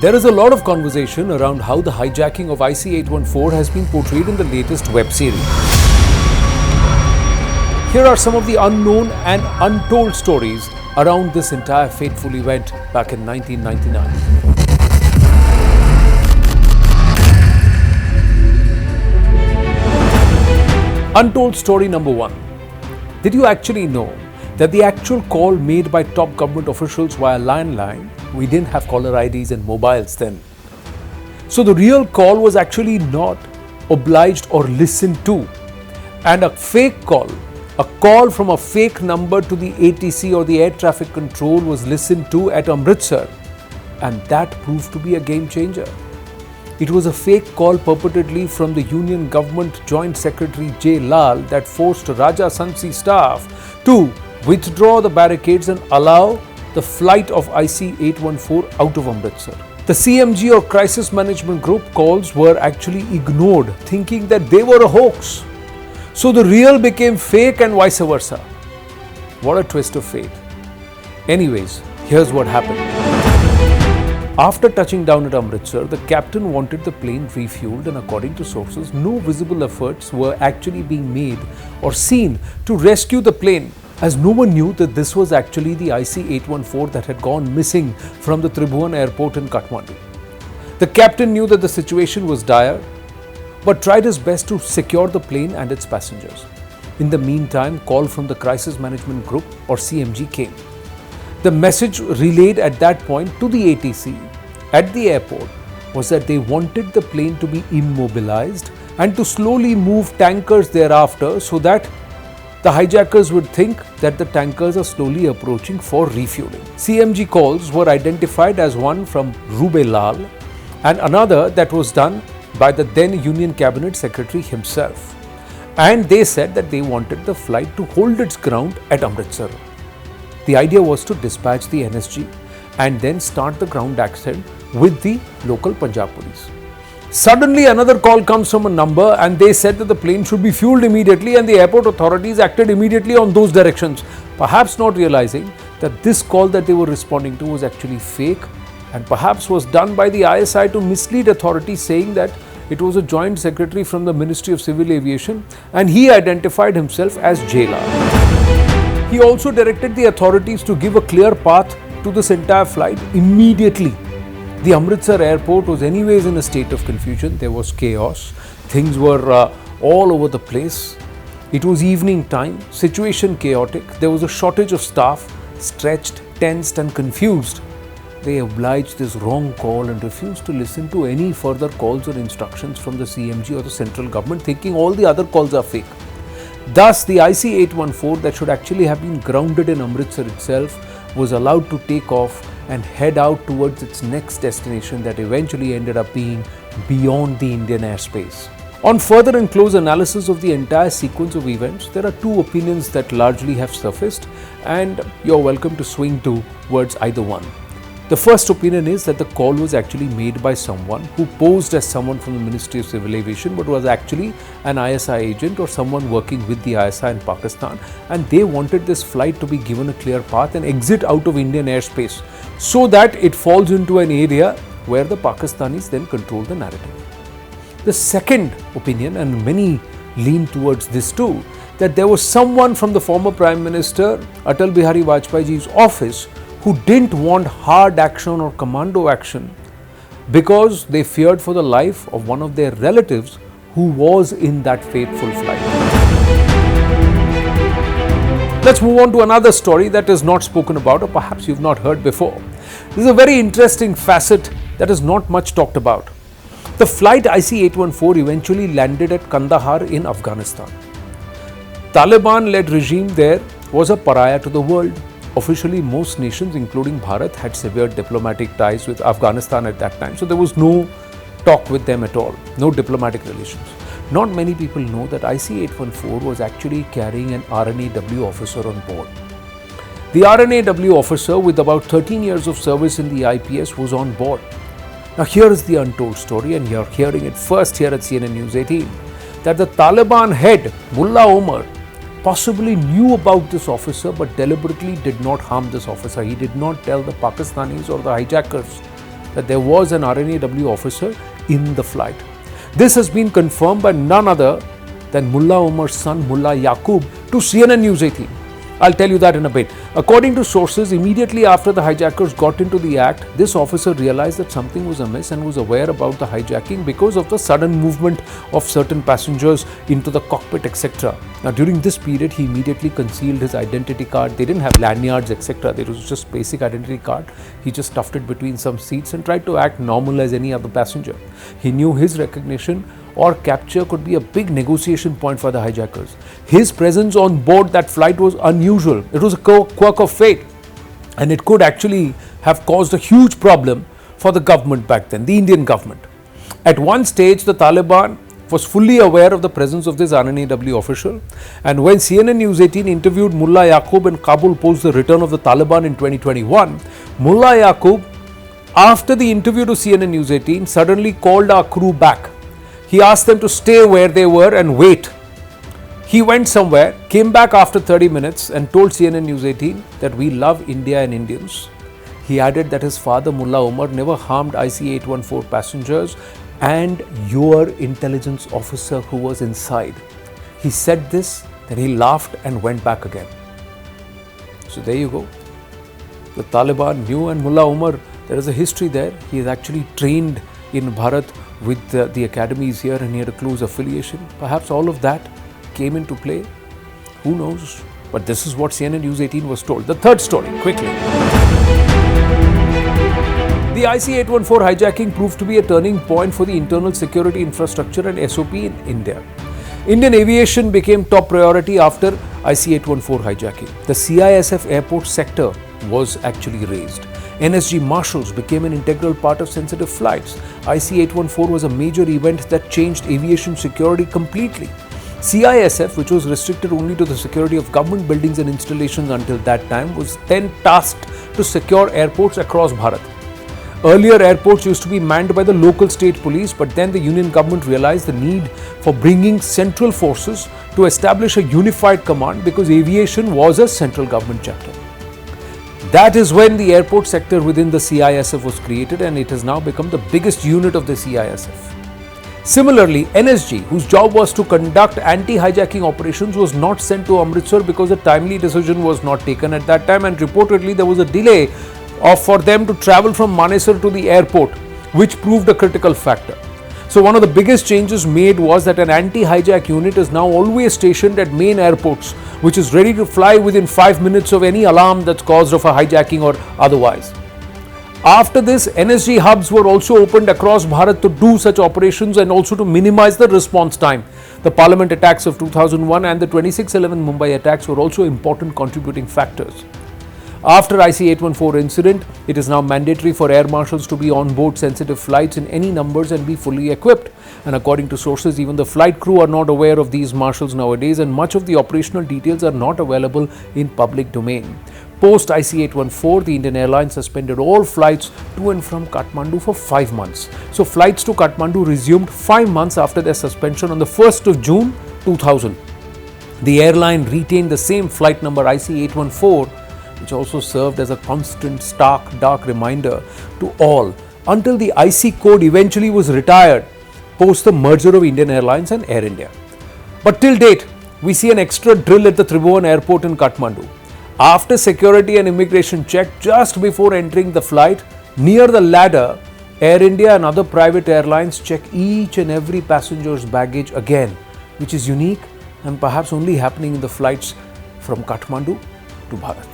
There is a lot of conversation around how the hijacking of IC814 has been portrayed in the latest web series. Here are some of the unknown and untold stories around this entire fateful event back in 1999. Untold story number 1. Did you actually know that the actual call made by top government officials via landline, we didn't have caller IDs and mobiles then. So the real call was actually not obliged or listened to. And a fake call, a call from a fake number to the ATC or the air traffic control was listened to at Amritsar. And that proved to be a game changer. It was a fake call purportedly from the Union Government Joint Secretary J. Lal that forced Raja Sansi staff to withdraw the barricades and allow the flight of IC814 out of Amritsar. The CMG or Crisis Management Group calls were actually ignored, thinking that they were a hoax. So the real became fake and vice versa. What a twist of fate. Anyways, here's what happened. After touching down at Amritsar, the captain wanted the plane refueled, and according to sources, no visible efforts were actually being made or seen to rescue the plane, as no one knew that this was actually the IC814 that had gone missing from the Tribhuvan Airport in Kathmandu. The captain knew that the situation was dire, but tried his best to secure the plane and its passengers. In the meantime, call from the Crisis Management Group or CMG came. The message relayed at that point to the ATC at the airport was that they wanted the plane to be immobilized and to slowly move tankers thereafter, so that the hijackers would think that the tankers are slowly approaching for refueling. CMG calls were identified as one from Rube Lal and another that was done by the then Union Cabinet Secretary himself. And they said that they wanted the flight to hold its ground at Amritsar. The idea was to dispatch the NSG and then start the ground action with the local Punjab police. Suddenly another call comes from a number and they said that the plane should be fueled immediately, and the airport authorities acted immediately on those directions, perhaps not realizing that this call that they were responding to was actually fake and perhaps was done by the ISI to mislead authorities, saying that it was a joint secretary from the Ministry of Civil Aviation and he identified himself as Jela. He also directed the authorities to give a clear path to this entire flight immediately. The Amritsar airport was anyways in a state of confusion. There was chaos. Things were all over the place. It was evening time, situation chaotic. There was a shortage of staff, stretched, tensed and confused. They obliged this wrong call and refused to listen to any further calls or instructions from the CMG or the central government, thinking all the other calls are fake. Thus, the IC814 that should actually have been grounded in Amritsar itself was allowed to take off and head out towards its next destination that eventually ended up being beyond the Indian airspace. On further and close analysis of the entire sequence of events, there are two opinions that largely have surfaced, and you're welcome to swing towards either one. The first opinion is that the call was actually made by someone who posed as someone from the Ministry of Civil Aviation but was actually an ISI agent or someone working with the ISI in Pakistan, and they wanted this flight to be given a clear path and exit out of Indian airspace so that it falls into an area where the Pakistanis then control the narrative. The second opinion, and many lean towards this too, that there was someone from the former Prime Minister Atal Bihari Vajpayee's office who didn't want hard action or commando action because they feared for the life of one of their relatives who was in that fateful flight. Let's move on to another story that is not spoken about, or perhaps you've not heard before. This is a very interesting facet that is not much talked about. The flight IC814 eventually landed at Kandahar in Afghanistan. Taliban-led regime there was a pariah to the world. Officially, most nations, including Bharat, had severed diplomatic ties with Afghanistan at that time. So there was no talk with them at all, no diplomatic relations. Not many people know that IC814 was actually carrying an R&AW officer on board. The R&AW officer, with about 13 years of service in the IPS, was on board. Now here is the untold story, and you're hearing it first here at CNN News 18, that the Taliban head, Mullah Omar, possibly knew about this officer but deliberately did not harm this officer. He did not tell the Pakistanis or the hijackers that there was an R&AW officer in the flight. This has been confirmed by none other than Mullah Omar's son Mullah Yaqub to CNN News 18. I'll tell you that in a bit. According to sources, immediately after the hijackers got into the act, this officer realized that something was amiss and was aware about the hijacking because of the sudden movement of certain passengers into the cockpit, etc. Now, during this period, he immediately concealed his identity card. They didn't have lanyards, etc. There was just basic identity card. He just stuffed it between some seats and tried to act normal as any other passenger. He knew his recognition or capture could be a big negotiation point for the hijackers. His presence on board that flight was unusual. It was a quirk of fate, and it could actually have caused a huge problem for the government back then, the Indian government. At one stage, the Taliban was fully aware of the presence of this R&AW official, and when CNN News 18 interviewed Mullah Yaqub in Kabul post the return of the Taliban in 2021, Mullah Yaqub, after the interview to CNN News 18, suddenly called our crew back. He asked them to stay where they were and wait. He went somewhere, came back after 30 minutes and told CNN News 18 that we love India and Indians. He added that his father Mullah Omar never harmed IC814 passengers and your intelligence officer who was inside. He said this, then he laughed and went back again. So there you go. The Taliban knew, and Mullah Omar, there is a history there. He is actually trained in Bharat with the academies here, and he had a close affiliation. Perhaps all of that came into play. Who knows? But this is what CNN News 18 was told. The third story, quickly. The IC814 hijacking proved to be a turning point for the internal security infrastructure and SOP in India. Indian aviation became top priority after IC814 hijacking. The CISF airport sector was actually raised. NSG marshals became an integral part of sensitive flights. IC814 was a major event that changed aviation security completely. CISF, which was restricted only to the security of government buildings and installations until that time, was then tasked to secure airports across Bharat. Earlier, airports used to be manned by the local state police, but then the Union government realized the need for bringing central forces to establish a unified command because aviation was a central government chapter. That is when the airport sector within the CISF was created, and it has now become the biggest unit of the CISF. Similarly, NSG, whose job was to conduct anti-hijacking operations, was not sent to Amritsar because a timely decision was not taken at that time, and reportedly there was a delay for them to travel from Manesar to the airport, which proved a critical factor. So one of the biggest changes made was that an anti-hijack unit is now always stationed at main airports, which is ready to fly within 5 minutes of any alarm that's caused of a hijacking or otherwise. After this, NSG hubs were also opened across Bharat to do such operations and also to minimize the response time. The Parliament attacks of 2001 and the 26/11 Mumbai attacks were also important contributing factors. After IC814 incident, it is now mandatory for air marshals to be on board sensitive flights in any numbers and be fully equipped. And according to sources, even the flight crew are not aware of these marshals nowadays, and much of the operational details are not available in public domain. Post IC814, the Indian Airlines suspended all flights to and from Kathmandu for 5 months. So flights to Kathmandu resumed 5 months after their suspension on the 1st of June 2000. The airline retained the same flight number IC814, which also served as a constant stark dark reminder to all until the IC code eventually was retired post the merger of Indian Airlines and Air India. But till date, we see an extra drill at the Tribhuvan Airport in Kathmandu. After security and immigration check just before entering the flight, near the ladder, Air India and other private airlines check each and every passenger's baggage again, which is unique and perhaps only happening in the flights from Kathmandu to Bharat.